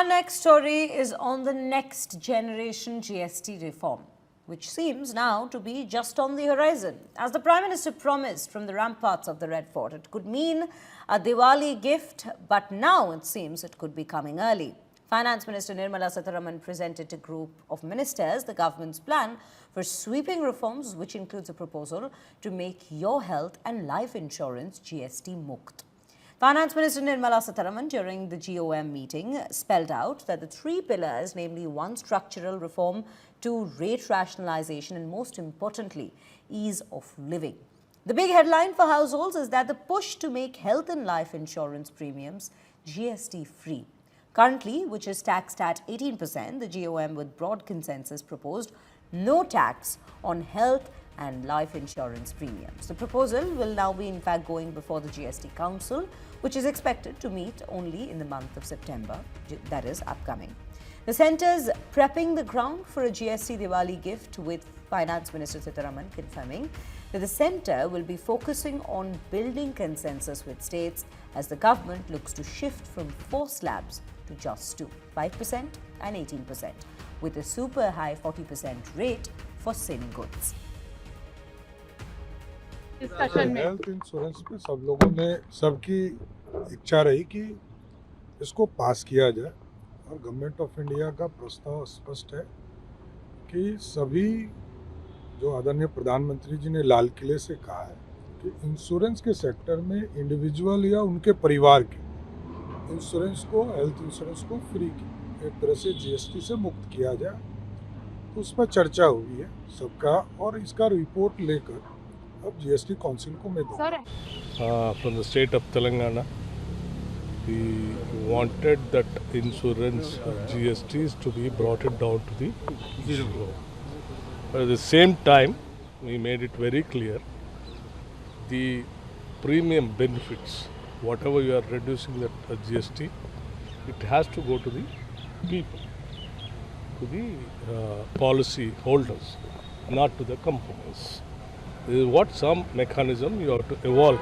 Our next story is on the next generation GST reform, which seems now to be just on the horizon. As the Prime Minister promised from the ramparts of the Red Fort, it could mean a Diwali gift, but now it seems it could be coming early. Finance Minister Nirmala Sitharaman presented to a group of ministers the government's plan for sweeping reforms, which includes a proposal to make your health and life insurance GST mukt. Finance Minister Nirmala Sitharaman during the GOM meeting spelled out that the three pillars, namely one, structural reform, two, rate rationalization, and most importantly, ease of living. The big headline for households is that the push to make health and life insurance premiums GST free. Currently, which is taxed at 18%, the GOM with broad consensus proposed no tax on health and life insurance premiums. The proposal will now be in fact going before the GST Council, which is expected to meet only in the month of September, that is upcoming. The centre's prepping the ground for a GST Diwali gift, with Finance Minister Sitharaman confirming that the centre will be focusing on building consensus with states as the government looks to shift from 4 slabs to just 2, 5% and 18%, with a super high 40% rate for sin goods. Health insurance पे सब लोगों ने सबकी इच्छा रही कि इसको पास किया जाए और गवर्नमेंट ऑफ इंडिया का प्रस्ताव स्पष्ट है कि सभी जो आदरणीय प्रधानमंत्री जी ने लाल किले से कहा है कि इंश्योरेंस के सेक्टर में इंडिविजुअल या उनके परिवार के इंश्योरेंस को, हेल्थ इंश्योरेंस को फ्री की एक तरह से जीएसटी से मुक्त किया जाए, तो उस पर चर्चा हुई है सबका और इसका रिपोर्ट लेकर अब GST Council को मैं दूंगा। From the state of Telangana, we wanted that insurance GSTs to be brought it down to the zero. But at the same time, we made it very clear the premium benefits, whatever you are reducing that GST, it has to go to the people, to the policy holders, not to the companies. This is what some mechanism you have to evolve